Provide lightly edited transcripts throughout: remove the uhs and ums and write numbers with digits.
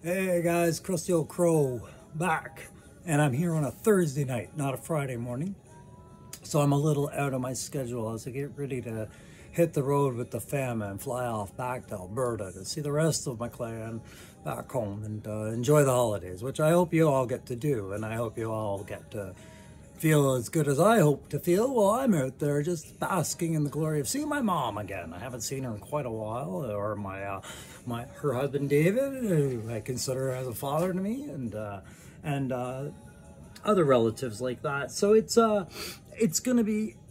Hey guys, Krusty Old Crow back, and I'm here on a Thursday night, not a Friday morning. So I'm a little out of my schedule as I get ready to hit the road with the fam and fly off back to Alberta to see the rest of my clan back home and enjoy the holidays, which I hope you all get to do, and I hope you all get to feel as good as I hope to feel while I'm out there just basking in the glory of seeing my mom again. I haven't seen her in quite a while, or her husband David, who I consider as a father to me, and other relatives like that. So it's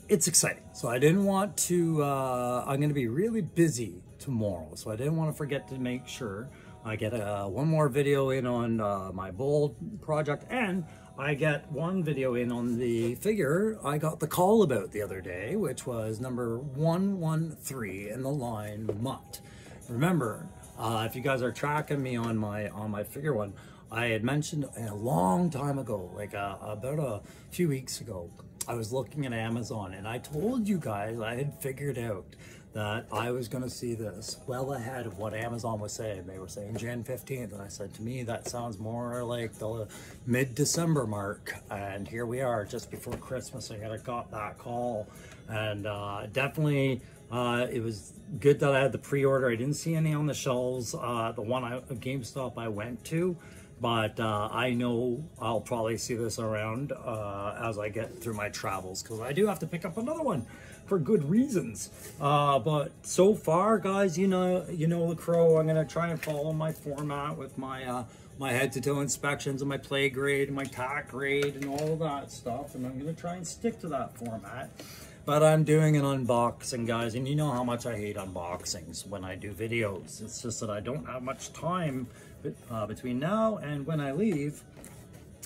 exciting. So I didn't want to. I'm gonna be really busy tomorrow, so I didn't want to forget to make sure I get one more video in on my bold project, and I get one video in on the figure I got the call about the other day, which was number 113 in the line Mutt. Remember, if you guys are tracking me on my figure one, I had mentioned a long time ago, like about a few weeks ago, I was looking at Amazon and I told you guys I had figured out that I was going to see this well ahead of what Amazon was saying. They were saying Jan 15th, and I said, to me, that sounds more like the mid-December mark. And here we are, just before Christmas. I got that call, and definitely it was good that I had the pre-order. I didn't see any on the shelves. The one GameStop I went to, but I know I'll probably see this around as I get through my travels, because I do have to pick up another one for good reasons. But so far, guys, you know the Crow. I'm gonna try and follow my format with my my head-to-toe inspections and my play grade and my tack grade and all of that stuff, and I'm gonna try and stick to that format. But I'm doing an unboxing, guys, and you know how much I hate unboxings when I do videos. It's just that I don't have much time between now and when I leave,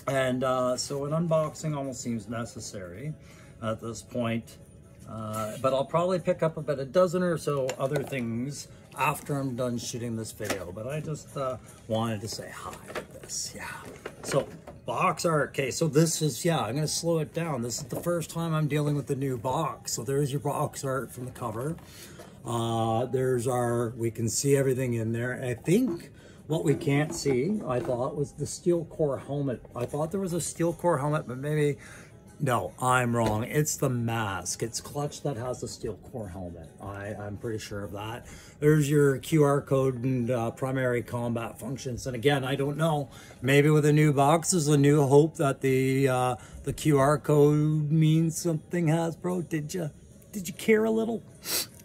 and so an unboxing almost seems necessary at this point. But I'll probably pick up about a dozen or so other things after I'm done shooting this video. But I just wanted to say hi to this. Yeah. So box art. Okay, so this is, yeah, I'm going to slow it down. This is the first time I'm dealing with the new box. So there's your box art from the cover. There's we can see everything in there. I think what we can't see, I thought, was the steel core helmet. I thought there was a steel core helmet, but maybe... No, I'm wrong. It's the mask. It's Clutch that has the steel core helmet. I'm pretty sure of that. There's your QR code and primary combat functions. And again, I don't know. Maybe with a new box, there's a new hope that the QR code means something, Hasbro. Did you care a little?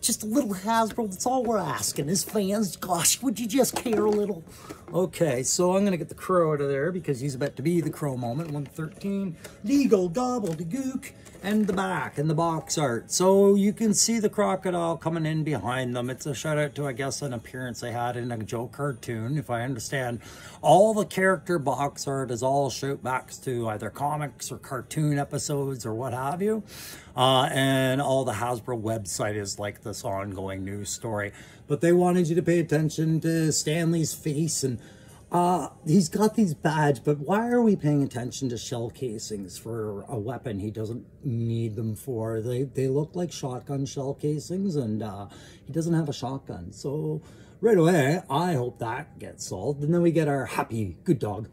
Just a little, Hasbro. That's all we're asking as fans. Gosh, would you just care a little? Okay, so I'm going to get the Crow out of there because he's about to be the Crow moment. 113, legal gobbledygook, and the back and the box art. So you can see the crocodile coming in behind them. It's a shout out to, I guess, an appearance they had in a Joe cartoon, if I understand. All the character box art is all shout backs to either comics or cartoon episodes or what have you. And all the Hasbro website is like this ongoing news story. But they wanted you to pay attention to Stanley's face, and he's got these badges, but why are we paying attention to shell casings for a weapon he doesn't need them for? They look like shotgun shell casings, and he doesn't have a shotgun. So right away, I hope that gets solved. And then we get our happy good dog.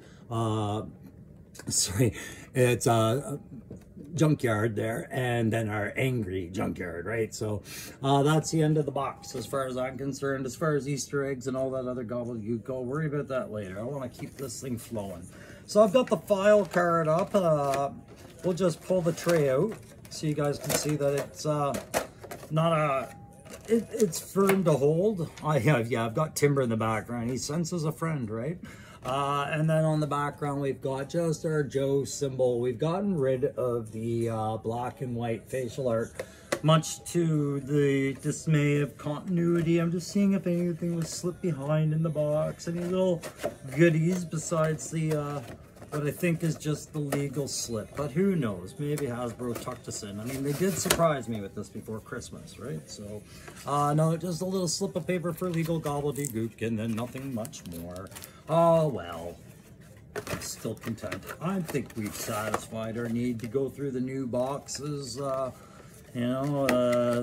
Sorry, it's Junkyard there, and then our angry Junkyard, right? So that's the end of the box as far as I'm concerned. As far as Easter eggs and all that other gobbledygook, I'll worry about that later. I want to keep this thing flowing. So I've got the file card up. We'll just pull the tray out so you guys can see that it's not a... It's firm to hold. Yeah, I've got Timber in the background. He senses a friend, right? And then on the background, we've got just our Joe symbol. We've gotten rid of the black and white facial art, much to the dismay of continuity. I'm just seeing if anything was slipped behind in the box. Any little goodies besides the what I think is just the legal slip. But who knows? Maybe Hasbro tucked us in. I mean, they did surprise me with this before Christmas, right? So, no, just a little slip of paper for legal gobbledygook, and then nothing much more. Oh, well, I'm still content. I think we've satisfied our need to go through the new boxes. You know,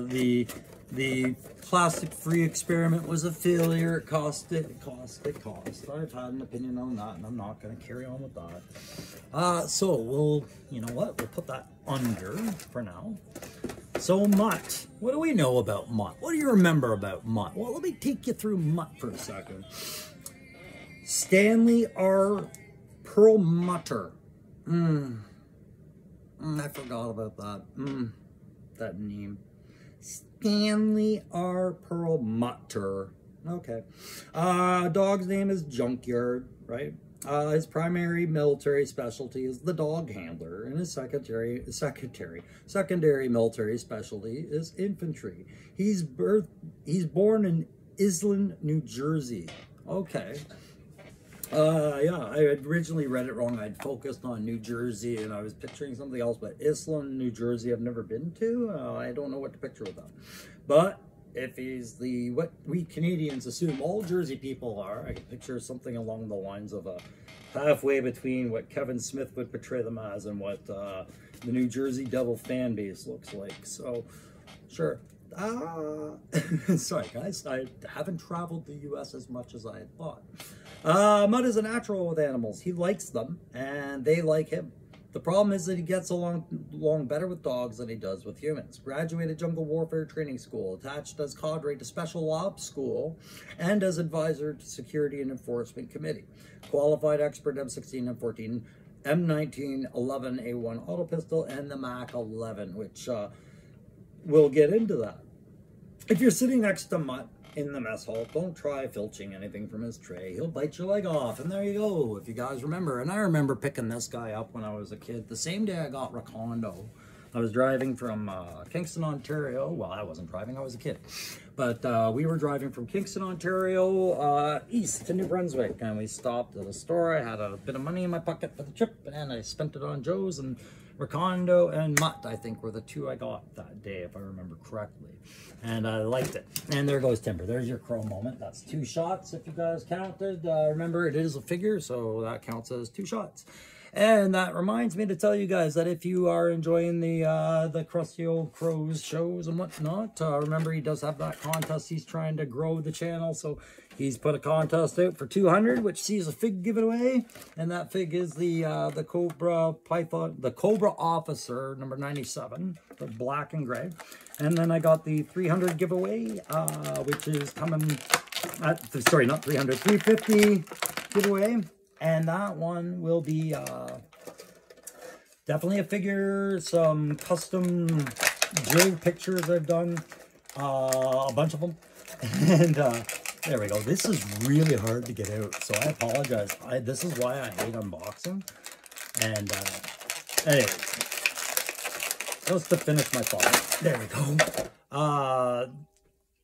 the The plastic-free experiment was a failure. It cost. I've had an opinion on that, and I'm not going to carry on with that. So we'll, you know what? We'll put that under for now. So Mutt, what do we know about Mutt? What do you remember about Mutt? Well, let me take you through Mutt for a second. Stanley R. Perlmutter. I forgot about that. That name. Stanley R. Perlmutter. Okay. Dog's name is Junkyard, right? His primary military specialty is the dog handler, and his secondary military specialty is infantry. He's born in Iselin, New Jersey. Okay. Yeah, I had originally read it wrong. I'd focused on New Jersey and I was picturing something else, but Iselin, New Jersey, I've never been to. I don't know what to picture with that. But if he's what we Canadians assume all Jersey people are, I can picture something along the lines of halfway between what Kevin Smith would portray them as and what the New Jersey Devil fan base looks like. So, sure. Sorry guys, I haven't traveled the US as much as I had thought. Mutt is a natural with animals. He likes them and they like him. The problem is that he gets along better with dogs than he does with humans. Graduated jungle warfare training school, attached as cadre to special ops school, and as advisor to security and enforcement committee. Qualified expert M16, M14, M19, 11, A1 auto pistol, and the MAC 11, which we'll get into that. If you're sitting next to Mutt in the mess hall, don't try filching anything from his tray. He'll bite your leg off, and there you go, if you guys remember. And I remember picking this guy up when I was a kid. The same day I got Recondo, I was driving from Kingston, Ontario. Well, I wasn't driving, I was a kid. But we were driving from Kingston, Ontario, east to New Brunswick. And we stopped at a store. I had a bit of money in my pocket for the trip, and I spent it on Joe's. And Recondo and Mutt, I think, were the two I got that day, if I remember correctly. And I liked it. And there goes Timber. There's your crow moment. That's 2 shots if you guys counted. Remember, it is a figure, so that counts as 2 shots. And that reminds me to tell you guys that if you are enjoying the Crusty Old Crows shows and whatnot, remember he does have that contest. He's trying to grow the channel, so he's put a contest out for 200, which sees a fig given away, and that fig is the Cobra Python, the Cobra Officer number 97, the black and gray. And then I got the 300 giveaway, which is coming at, sorry, not 300, 350 giveaway. And that one will be definitely a figure, some custom drill pictures I've done, a bunch of them. And there we go. This is really hard to get out, so I apologize. This is why I hate unboxing. And anyways, just to finish my thought, there we go.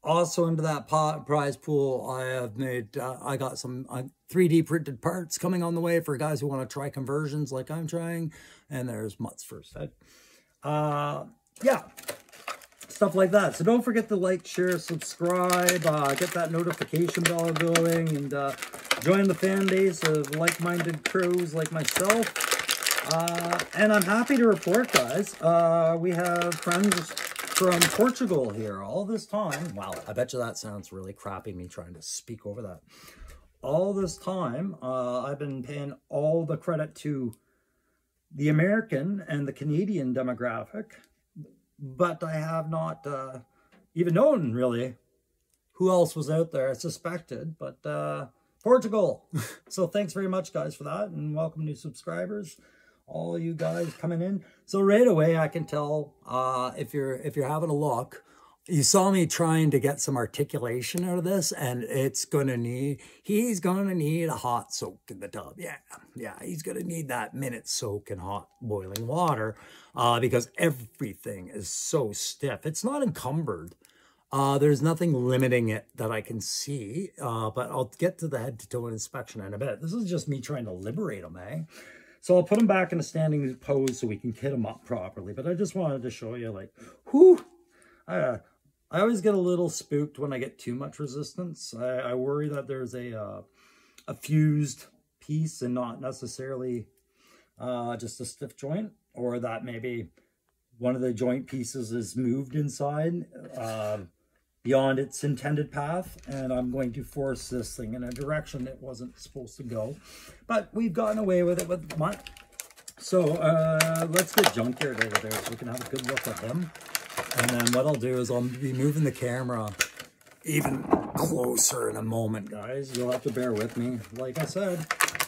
Also into that prize pool, I have made, I got some 3D printed parts coming on the way for guys who want to try conversions like I'm trying. And there's Mutt's first head. Yeah, stuff like that. So don't forget to like, share, subscribe, get that notification bell going, and join the fan base of like-minded crows like myself. And I'm happy to report, guys, we have friends from Portugal here all this time. Wow, I bet you that sounds really crappy, me trying to speak over that. All this time, I've been paying all the credit to the American and the Canadian demographic, but I have not even known, really, who else was out there. I suspected, but Portugal. So thanks very much, guys, for that, and welcome new subscribers. All you guys coming in. So right away I can tell if you're having a look, you saw me trying to get some articulation out of this, and he's gonna need a hot soak in the tub. Yeah, he's gonna need that minute soak in hot boiling water because everything is so stiff. It's not encumbered. There's nothing limiting it that I can see, but I'll get to the head to toe inspection in a bit. This is just me trying to liberate them, eh? So I'll put them back in a standing pose so we can kit them up properly. But I just wanted to show you, like, whew, I always get a little spooked when I get too much resistance. I worry that there's a fused piece and not necessarily just a stiff joint, or that maybe one of the joint pieces is moved inside. beyond its intended path, and I'm going to force this thing in a direction it wasn't supposed to go. But we've gotten away with it with Mutt. So let's get Junkyard over there so we can have a good look at him. And then what I'll do is I'll be moving the camera even closer in a moment, guys. You'll have to bear with me. Like I said,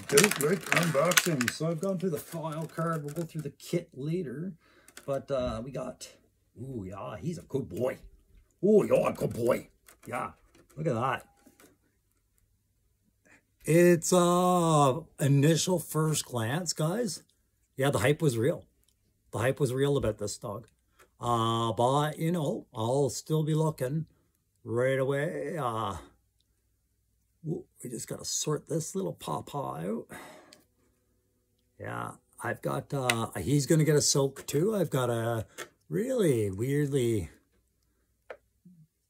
bootleg unboxing. So I've gone through the file card. We'll go through the kit later. But we got, ooh, yeah, he's a good boy. Oh, you're a good boy. Yeah, look at that. It's initial first glance, guys. Yeah, the hype was real. The hype was real about this dog. But, you know, I'll still be looking right away. We just got to sort this little pawpaw out. Yeah, I've got, he's going to get a soak too. I've got a really weirdly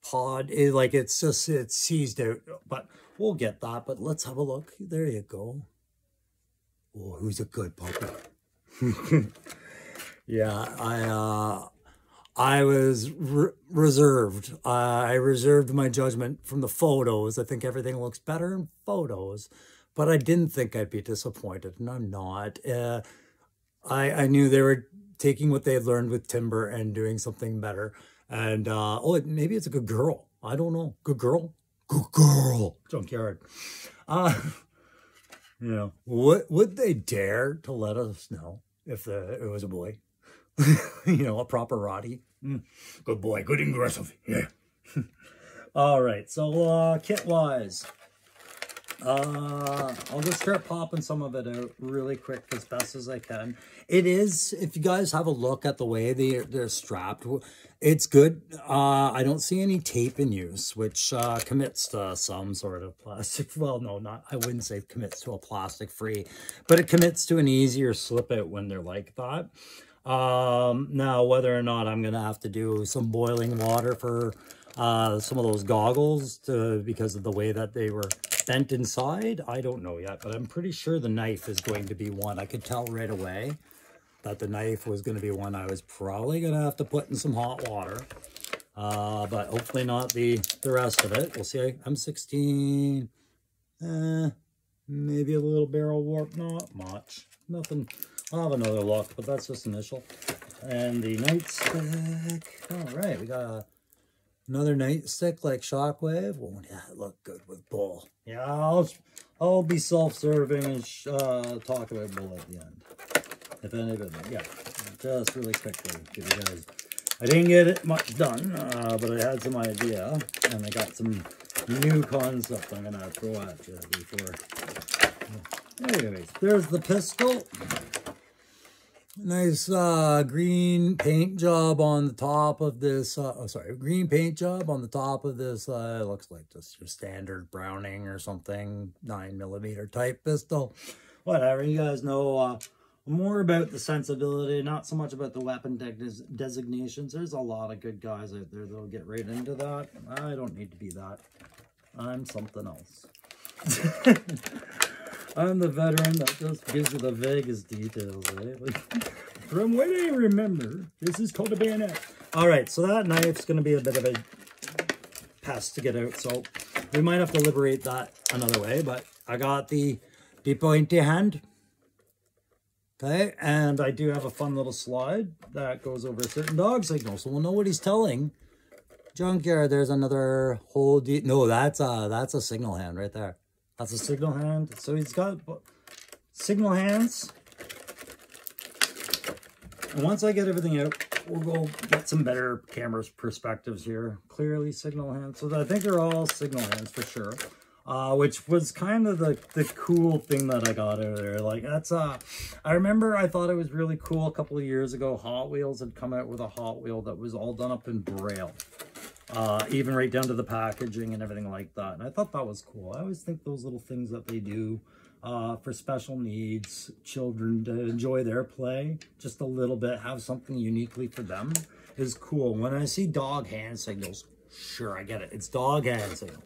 pod, like it's seized out, but we'll get that. But let's have a look. There you go. Oh, who's a good puppy? Yeah, I was reserved. I reserved my judgment from the photos. I think everything looks better in photos, but I didn't think I'd be disappointed, and I'm not. I knew they were taking what they had learned with Timber and doing something better. And, oh, maybe it's a good girl. I don't know. Good girl? Good girl. Junkyard. You know, would they dare to let us know if it was a boy? You know, a proper Roddy. Good boy. Good and aggressive. Yeah. All right. So, kit-wise, I'll just start popping some of it out really quick as best as I can. It is, if you guys have a look at the way they're strapped, it's good. I don't see any tape in use, which commits to some sort of plastic. Well, no, not, I wouldn't say commits to a plastic free, but it commits to an easier slip out when they're like that. Now, whether or not I'm going to have to do some boiling water for some of those goggles because of the way that they were bent inside, I don't know yet, but I'm pretty sure the knife is going to be one. I could tell right away that the knife was going to be one I was probably going to have to put in some hot water, but hopefully not the rest of it. We'll see. I'm 16, maybe a little barrel warp, not much, nothing. I'll have another look, but that's just initial. And the nightstick. All right, we got another nightstick like Shockwave. Oh, yeah, it looked good with Bull. Yeah, I'll be self-serving and talk about Bull at the end. If anybody, yeah, just really quickly give you guys. I didn't get it much done, but I had some idea, and I got some new concept I'm gonna throw at you before. Anyways, there's the pistol. Nice green paint job on the top of this. Green paint job on the top of this. It looks like just your standard Browning or something, 9mm type pistol. Whatever, you guys know more about the sensibility, not so much about the weapon designations. There's a lot of good guys out there that'll get right into that. I don't need to be that. I'm something else. I'm the veteran that just gives you the vaguest details, right? Like, from what I remember, this is called a bayonet. All right, so that knife's going to be a bit of a pest to get out, so we might have to liberate that another way, but I got the pointy hand. Okay, and I do have a fun little slide that goes over a certain dog signal, so we'll know what he's telling. Junkyard, there's another whole... No, that's a signal hand right there. That's a signal hand. So he's got signal hands. And once I get everything out, we'll go get some better camera perspectives here. Clearly signal hands. So I think they're all signal hands for sure. Which was kind of the cool thing that I got out of there. Like, that's, I remember I thought it was really cool a couple of years ago. Hot Wheels had come out with a Hot Wheel that was all done up in Braille. Even right down to the packaging and everything like that. And I thought that was cool. I always think those little things that they do for special needs children to enjoy their play just a little bit, have something uniquely for them, is cool. When I see dog hand signals, sure, I get it. It's dog hand signal.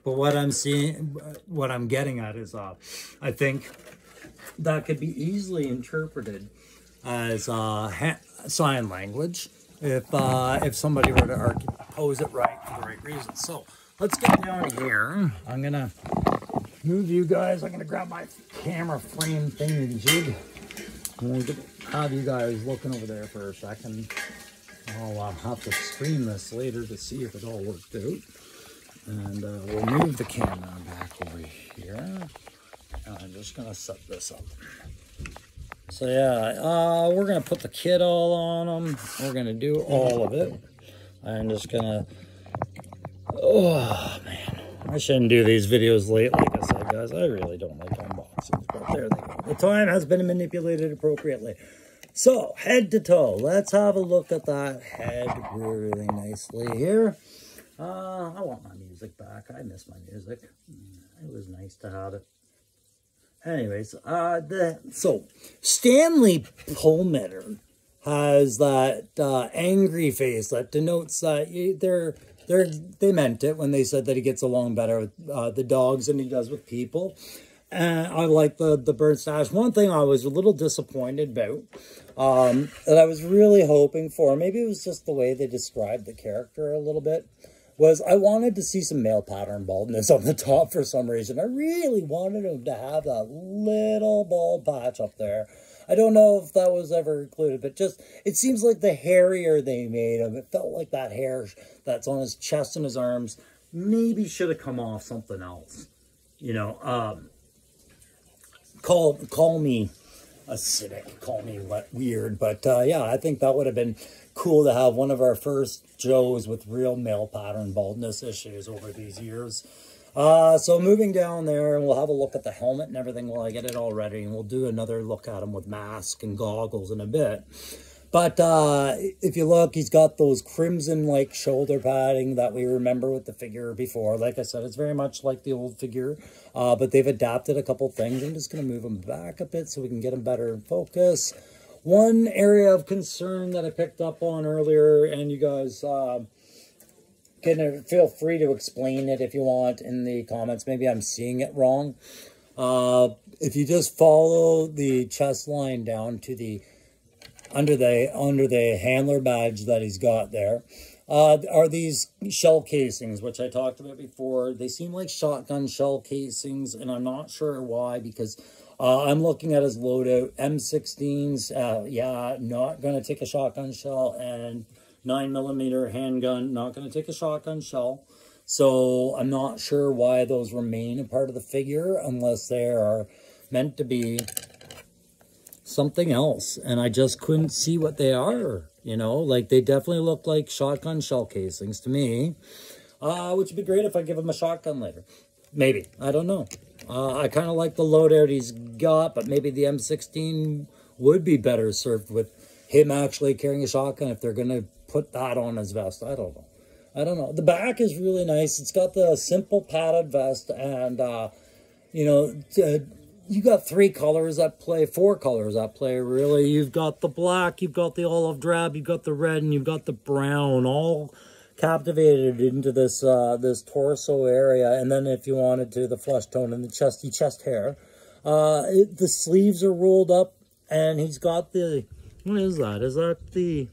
But what I'm seeing, what I'm getting at is, I think that could be easily interpreted as sign language. if somebody were to pose it right for the right reason. So let's get down here. I'm gonna move you guys. I'm gonna grab my camera frame thingy-jig. I'm gonna have you guys looking over there for a second. I'll have to stream this later to see if it all worked out. And we'll move the camera back over here. And I'm just gonna set this up. So yeah, we're gonna put the kit all on them. We're gonna do all of it. I'm just gonna, oh man, I shouldn't do these videos late, like I said, guys. I really don't like unboxings, but there they go. The time has been manipulated appropriately. So, head to toe, let's have a look at that head really nicely here. I want my music back. I miss my music. It was nice to have it. Anyways, so Stanley Palmeter has that angry face that denotes that they meant it when they said that he gets along better with the dogs than he does with people. And I like the bird stash. One thing I was a little disappointed about, that I was really hoping for, maybe it was just the way they described the character a little bit, was I wanted to see some male pattern baldness on the top for some reason. I really wanted him to have that little bald patch up there. I don't know if that was ever included, but just, it seems like the hairier they made him, it felt like that hair that's on his chest and his arms maybe should have come off something else. You know, call me acidic, call me weird, but yeah, I think that would have been cool to have one of our first Joes with real male pattern baldness issues over these years. So moving down there, and we'll have a look at the helmet and everything while I get it all ready, and we'll do another look at him with mask and goggles in a bit. But if you look, he's got those crimson-like shoulder padding that we remember with the figure before. Like I said, it's very much like the old figure, but they've adapted a couple things. I'm just going to move him back a bit so we can get him better in focus. One area of concern that I picked up on earlier, and you guys can feel free to explain it if you want in the comments. Maybe I'm seeing it wrong. If you just follow the chest line down to the under the handler badge that he's got there, are these shell casings, which I talked about before. They seem like shotgun shell casings, and I'm not sure why, because I'm looking at his loadout. M16s, yeah, not going to take a shotgun shell, and 9mm handgun, not going to take a shotgun shell. So I'm not sure why those remain a part of the figure, unless they are meant to be something else. And I just couldn't see what they are, you know? Like, they definitely look like shotgun shell casings to me, which would be great if I give him a shotgun later. Maybe. I don't know. I kind of like the loadout he's got, but maybe the M16 would be better served with him actually carrying a shotgun if they're going to put that on his vest. I don't know. I don't know. The back is really nice. It's got the simple padded vest, and, you know, you got 3 colors at play, 4 colors at play, really. You've got the black, you've got the olive drab, you've got the red, and you've got the brown, all captivated into this this torso area. And then if you wanted to, the flesh tone and the chest hair. The sleeves are rolled up, and he's got the, what is that? Is that the,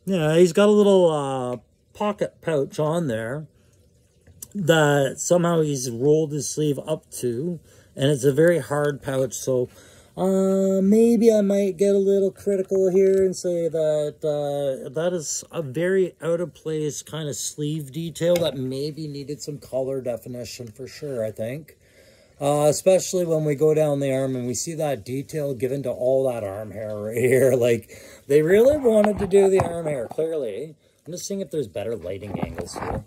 yeah, he's got a little pocket pouch on there that somehow he's rolled his sleeve up to, and it's a very hard pouch. So maybe I might get a little critical here and say that that is a very out of place kind of sleeve detail that maybe needed some color definition for sure, I think. Especially when we go down the arm and we see that detail given to all that arm hair right here. Like, they really wanted to do the arm hair, clearly. I'm just seeing if there's better lighting angles here.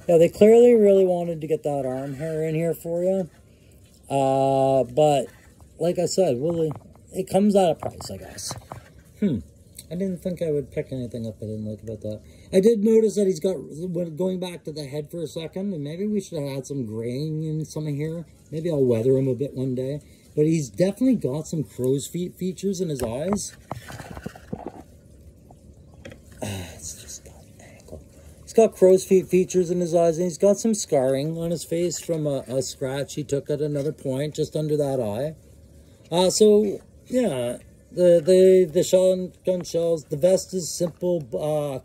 Yeah, they clearly really wanted to get that arm hair in here for you. But, like I said, well, it comes at a price, I guess. I didn't think I would pick anything up I didn't like about that. I did notice that he's got, going back to the head for a second, and maybe we should have had some graying in some of here. Maybe I'll weather him a bit one day. But he's definitely got some crow's feet features in his eyes. It's just got an ankle. He's got crow's feet features in his eyes, and he's got some scarring on his face from a scratch he took at another point, just under that eye. So, yeah, The shotgun shells. The vest is simple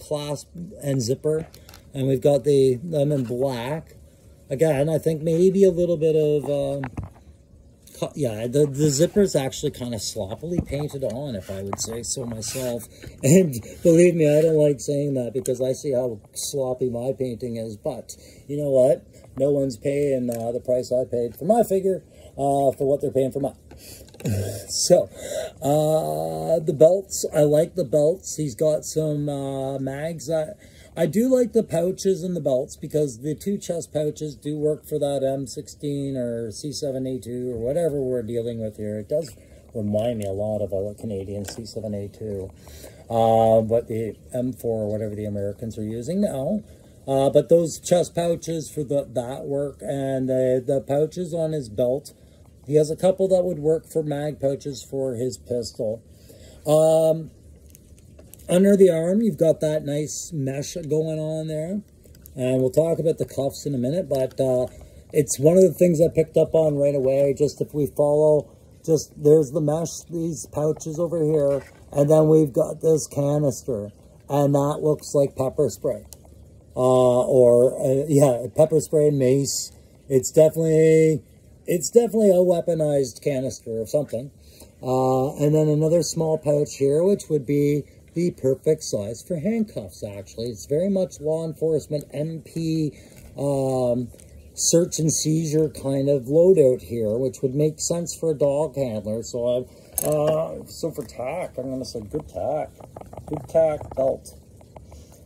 clasp and zipper, and we've got them in black. Again, I think maybe a little bit of yeah, the zipper's actually kind of sloppily painted on, if I would say so myself. And believe me, I don't like saying that because I see how sloppy my painting is. But you know what? No one's paying the price I paid for my figure for what they're paying for mine. So, the belts, I like the belts. He's got some mags. I do like the pouches and the belts because the two chest pouches do work for that M16 or C7A2 or whatever we're dealing with here. It does remind me a lot of a Canadian C7A2, but the M4 or whatever the Americans are using now. But those chest pouches for that work, and the pouches on his belt. He has a couple that would work for mag pouches for his pistol. Under the arm, you've got that nice mesh going on there. And we'll talk about the cuffs in a minute, but it's one of the things I picked up on right away. Just if we follow, there's the mesh, these pouches over here, and then we've got this canister, and that looks like pepper spray. Yeah, pepper spray, mace. It's definitely a weaponized canister or something. And then another small pouch here, which would be the perfect size for handcuffs, actually. It's very much law enforcement, MP, search and seizure kind of loadout here, which would make sense for a dog handler. So so for tack, I'm going to say good tack belt.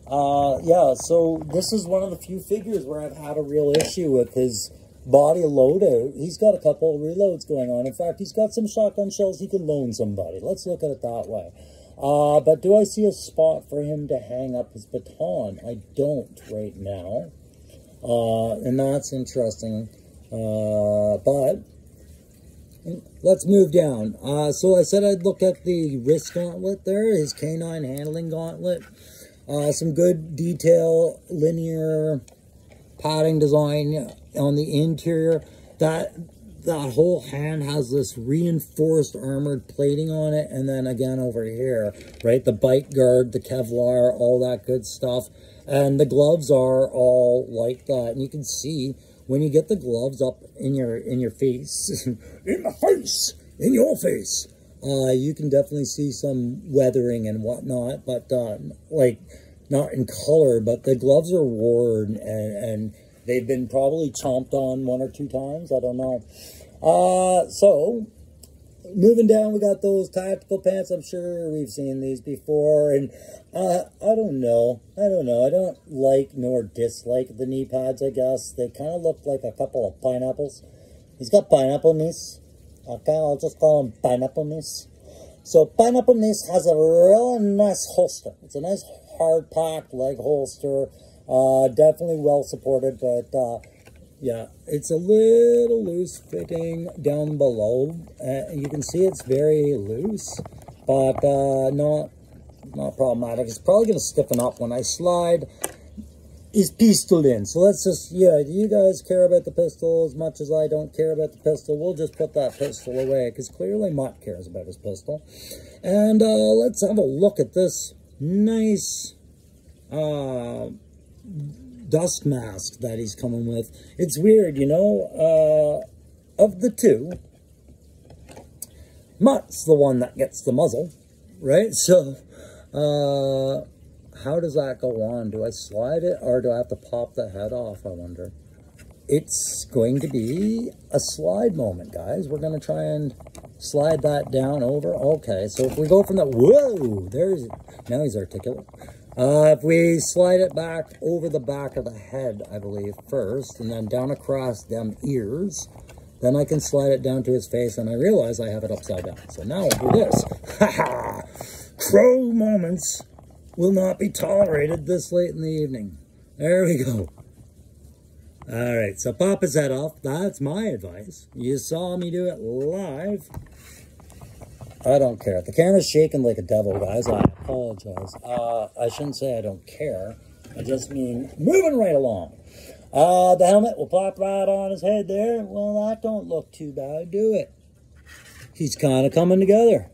Yeah, so this is one of the few figures where I've had a real issue with his body loadout. He's got a couple of reloads going on. In fact, he's got some shotgun shells he could loan somebody. Let's look at it that way. But do I see a spot for him to hang up his baton? I don't right now. And that's interesting. But let's move down. So I said I'd look at the wrist gauntlet there, his canine handling gauntlet. Some good detail, linear padding design on the interior. That whole hand has this reinforced armored plating on it, and then again over here, right, the bite guard, the Kevlar, all that good stuff, and the gloves are all like that. And you can see when you get the gloves up in your face, in your face, you can definitely see some weathering and whatnot, but like not in color, but the gloves are worn and they've been probably chomped on 1 or 2 times. I don't know. So, moving down, we got those tactical pants. I'm sure we've seen these before. And I don't know. I don't like nor dislike the knee pads, I guess. They kind of look like a couple of pineapples. He's got pineapple knees. Okay, I'll just call them pineapple knees. So, pineapple knees has a really nice holster. It's a nice hard-packed leg holster. Definitely well supported, but yeah, it's a little loose fitting down below. You can see it's very loose, but not problematic. It's probably going to stiffen up when I slide his pistol in. So let's just, yeah, do you guys care about the pistol as much as I don't care about the pistol? We'll just put that pistol away because clearly Mutt cares about his pistol. And let's have a look at this nice dust mask that he's coming with. It's weird, you know, of the two, Mutt's the one that gets the muzzle, right? So, how does that go on? Do I slide it or do I have to pop the head off, I wonder? It's going to be a slide moment, guys. We're going to try and slide that down over. Okay, so if we go from the, whoa, now he's articulate. If we slide it back over the back of the head, I believe, first, and then down across them ears, then I can slide it down to his face, and I realize I have it upside down. So now I'll do this. Ha ha! Crow moments will not be tolerated this late in the evening. There we go. All right, so pop his head off. That's my advice. You saw me do it live. I don't care. The camera's shaking like a devil, guys. I apologize. I shouldn't say I don't care. I just mean moving right along. The helmet will pop right on his head there. Well, that don't look too bad, do it? He's kind of coming together.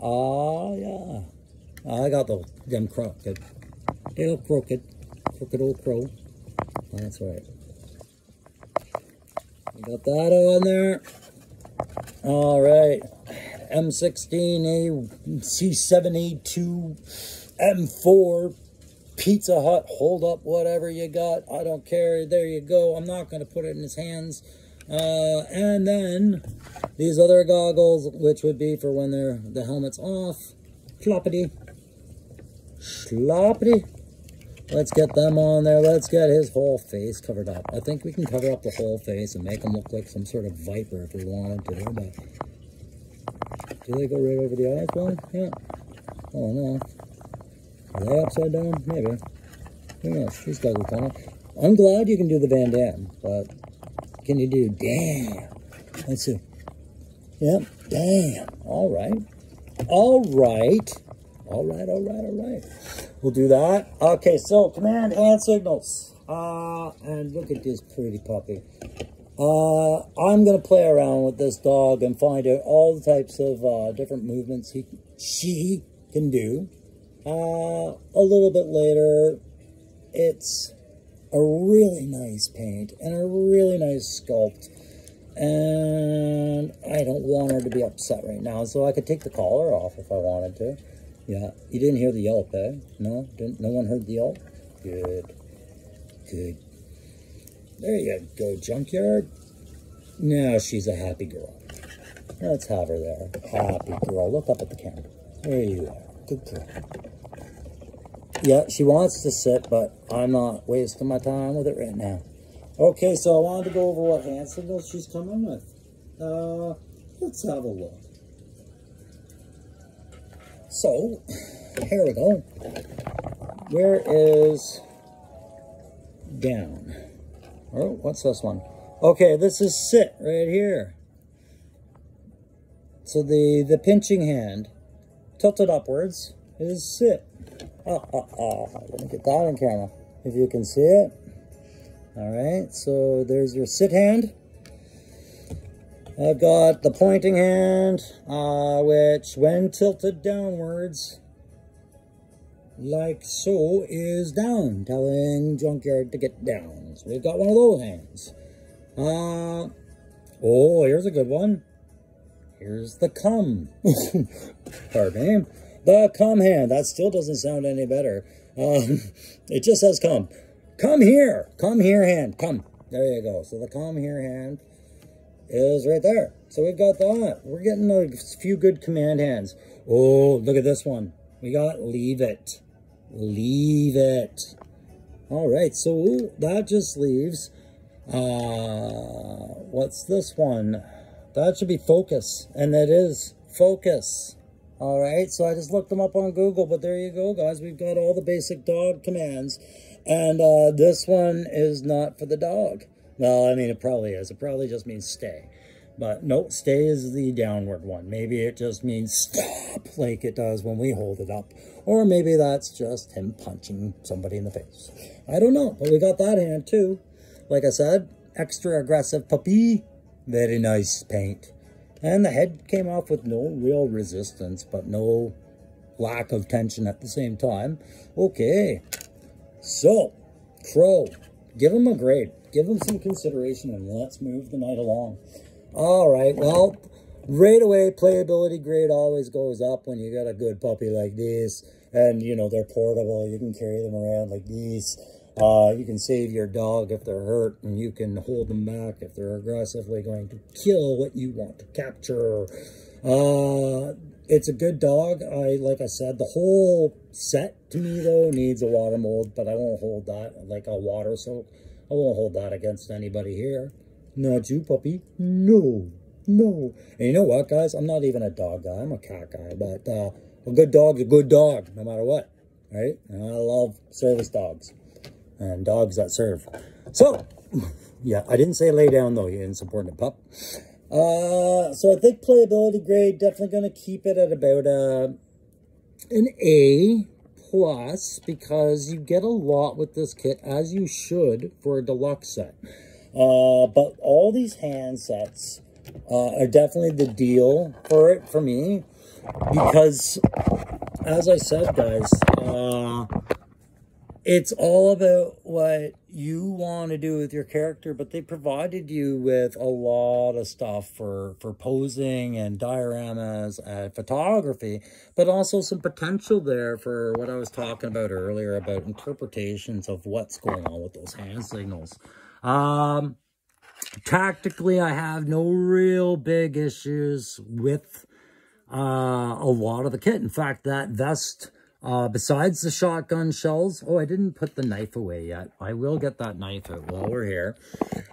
Yeah. I got them crooked. They look crooked. Crooked old crow. That's right. We got that on there. All right. M16A, C7A2, M4, Pizza Hut, hold up, whatever you got. I don't care. There you go. I'm not going to put it in his hands. And then these other goggles, which would be for when the helmet's off. Sloppity. Sloppity. Let's get them on there. Let's get his whole face covered up. I think we can cover up the whole face and make him look like some sort of viper if we wanted to. But do they go right over the eyes? Well, yeah. Oh no. Are they upside down? Maybe. Who knows? These guys are funny. I'm glad you can do the Van Damme, but can you do damn? Let's see. Yep. Damn. All right. All right. All right, all right, all right. We'll do that. Okay, so command hand signals. And look at this pretty puppy. I'm going to play around with this dog and find out all the types of different movements she can do. A little bit later, it's a really nice paint and a really nice sculpt. And I don't want her to be upset right now, so I could take the collar off if I wanted to. Yeah, you didn't hear the yelp, eh? No? No one heard the yelp? Good. Good. There you go, Junkyard. Now she's a happy girl. Let's have her there. Happy girl. Look up at the camera. There you are. Good girl. Yeah, she wants to sit, but I'm not wasting my time with it right now. Okay, so I wanted to go over what hand signals she's coming with. Let's have a look. So, here we go. Where is down? Oh, what's this one? Okay, this is sit right here. So the pinching hand tilted upwards is sit. Let me get that on camera if you can see it. All right, so there's your sit hand. I've got the pointing hand, which when tilted downwards, like so, is down, telling Junkyard to get down. So we've got one of those hands. Oh, here's a good one. Here's the come. Pardon me. The come hand. That still doesn't sound any better. It just says come. Come here. Come here hand. Come. There you go. So the come here hand is right there. So we've got that. We're getting a few good command hands. Oh, look at this one. We got leave it. Leave it. All right, so that just leaves, what's this one? That should be focus, and it is focus. All right, so I just looked them up on Google, but there you go, guys. We've got all the basic dog commands, and this one is not for the dog. Well, I mean, it probably is. It probably just means stay. But no, stay is the downward one. Maybe it just means stop, like it does when we hold it up. Or maybe that's just him punching somebody in the face. I don't know, but we got that hand too. Like I said, extra aggressive puppy. Very nice paint. And the head came off with no real resistance, but no lack of tension at the same time. Okay, so, Crow, give him a grade. Give him some consideration and let's move the night along. All right, well, right away, playability grade always goes up when you got a good puppy like this. And, you know, they're portable. You can carry them around like these. You can save your dog if they're hurt, and you can hold them back if they're aggressively going to kill what you want to capture. It's a good dog. Like I said, the whole set to me, though, needs a water mold, but I won't hold that like a water soak. I won't hold that against anybody here. Not you, puppy. No, no. And you know what, guys? I'm not even a dog guy. I'm a cat guy. But a good dog's a good dog, no matter what. Right? And I love service dogs. And dogs that serve. So, yeah, I didn't say lay down, though. You didn't support a pup. So I think playability grade, definitely going to keep it at about an A+, because you get a lot with this kit, as you should for a deluxe set. But all these hand sets are definitely the deal for me. because, as I said, guys, it's all about what you want to do with your character, but they provided you with a lot of stuff for posing and dioramas and photography, but also some potential there for what I was talking about earlier about interpretations of what's going on with those hand signals. Tactically, I have no real big issues with a lot of the kit. In fact, that vest, besides the shotgun shells, oh, I didn't put the knife away yet. I will get that knife out while we're here.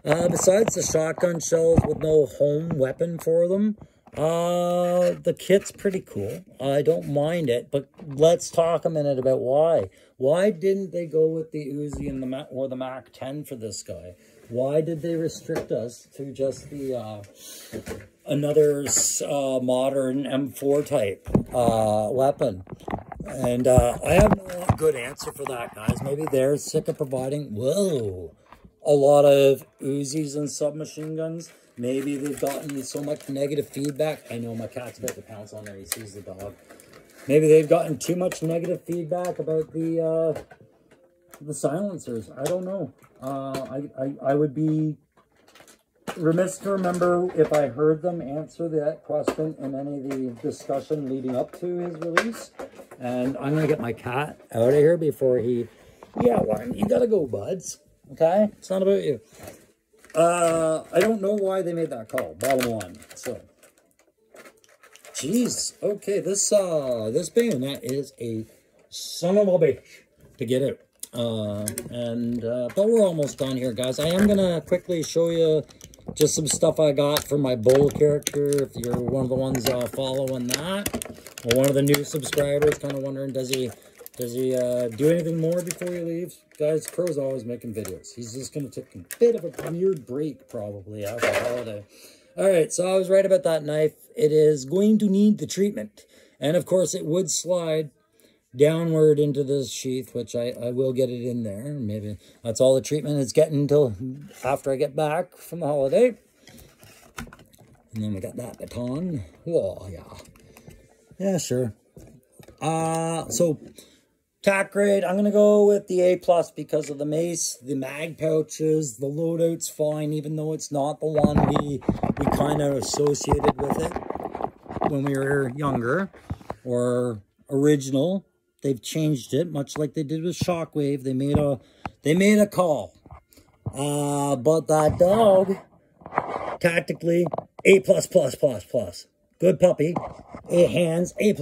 Besides the shotgun shells with no home weapon for them, the kit's pretty cool. I don't mind it, but let's talk a minute about why. Why didn't they go with the Uzi and the Mac-10 for this guy? Why did they restrict us to just the another modern M4 type weapon? And I have no good answer for that, guys. Maybe they're sick of providing, a lot of Uzis and submachine guns. Maybe they've gotten so much negative feedback. I know my cat's about to pounce on there. He sees the dog. Maybe they've gotten too much negative feedback about the silencers. I don't know. I would be remiss to remember if I heard them answer that question in any of the discussion leading up to his release. And I'm going to get my cat out of here before he... Yeah, Warren, you got to go, buds. Okay? It's not about you. I don't know why they made that call. Bottom line. So, jeez. Okay, this bayonet is a son of a bitch to get out. But we're almost done here, guys. I am gonna quickly show you just some stuff I got for my bull character. If you're one of the ones following that, or one of the new subscribers, kind of wondering, does he do anything more before he leaves? Guys, Crow's always making videos. He's just gonna take a bit of a weird break probably after the holiday. All right, so I was right about that knife. It is going to need the treatment, and of course it would slide downward into this sheath, which I will get it in there. Maybe that's all the treatment it's getting until after I get back from the holiday. And then we got that baton. Oh, yeah. Yeah, sure. So, tack grade, I'm going to go with the A+ because of the mace, the mag pouches, the loadout's fine, even though it's not the one we kind of associated with it when we were younger, or original. They've changed it, much like they did with Shockwave. They made a call. But that dog, tactically, A++++. Good puppy. A hands, A++++++.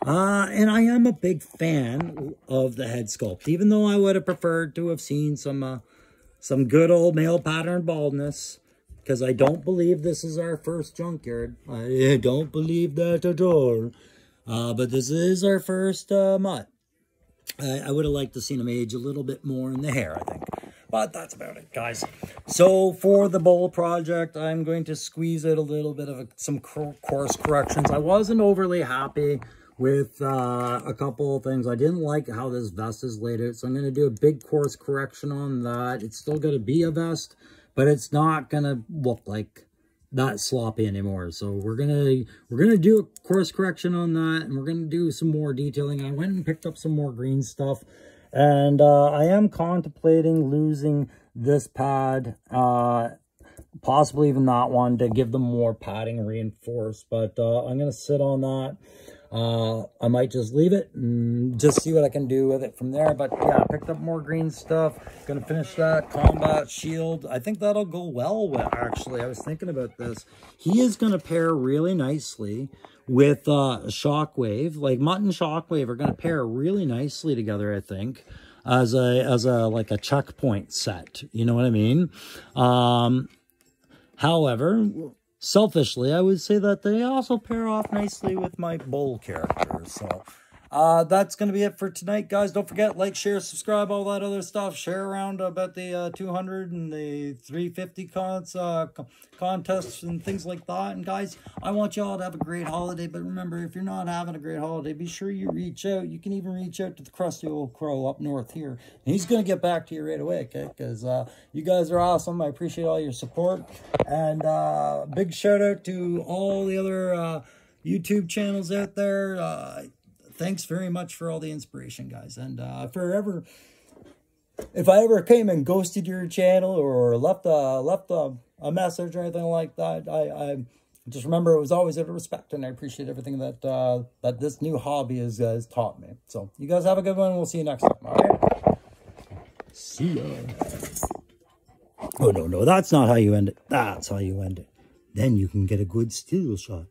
And I am a big fan of the head sculpt, even though I would have preferred to have seen some good old male pattern baldness, because I don't believe this is our first junkyard. I don't believe that at all. But this is our first Mutt. I would have liked to seen him age a little bit more in the hair, I think. But that's about it, guys. So for the bowl project, I'm going to squeeze out a little bit of some course corrections. I wasn't overly happy with a couple of things. I didn't like how this vest is laid out, so I'm going to do a big course correction on that. It's still going to be a vest, but it's not going to look like not sloppy anymore. So we're gonna do a course correction on that, and we're gonna do some more detailing. I went and picked up some more green stuff, and I am contemplating losing this pad, possibly even that one, to give them more padding reinforced, but I'm gonna sit on that. I might just leave it and just see what I can do with it from there. But yeah, I picked up more green stuff. Gonna finish that combat shield. I think that'll go well with, actually. I was thinking about this. He is gonna pair really nicely with Shockwave. Like Mutt and Shockwave are gonna pair really nicely together, I think, as a like a checkpoint set. You know what I mean? However, selfishly, I would say that they also pair off nicely with my bull character. So that's going to be it for tonight, guys. Don't forget, like, share, subscribe, all that other stuff. Share around about the 200 and the 350 contests and things like that. And guys, I want you all to have a great holiday. But remember, if you're not having a great holiday, be sure you reach out. You can even reach out to the crusty old crow up north here. And he's going to get back to you right away, okay? Because you guys are awesome. I appreciate all your support. And big shout out to all the other YouTube channels out there. Thanks very much for all the inspiration, guys. And if I ever came and ghosted your channel or left a message or anything like that, I just remember it was always out of respect, and I appreciate everything that that this new hobby has taught me. So you guys have a good one. We'll see you next time. All right. See ya. Oh, no, that's not how you end it. That's how you end it. Then you can get a good still shot.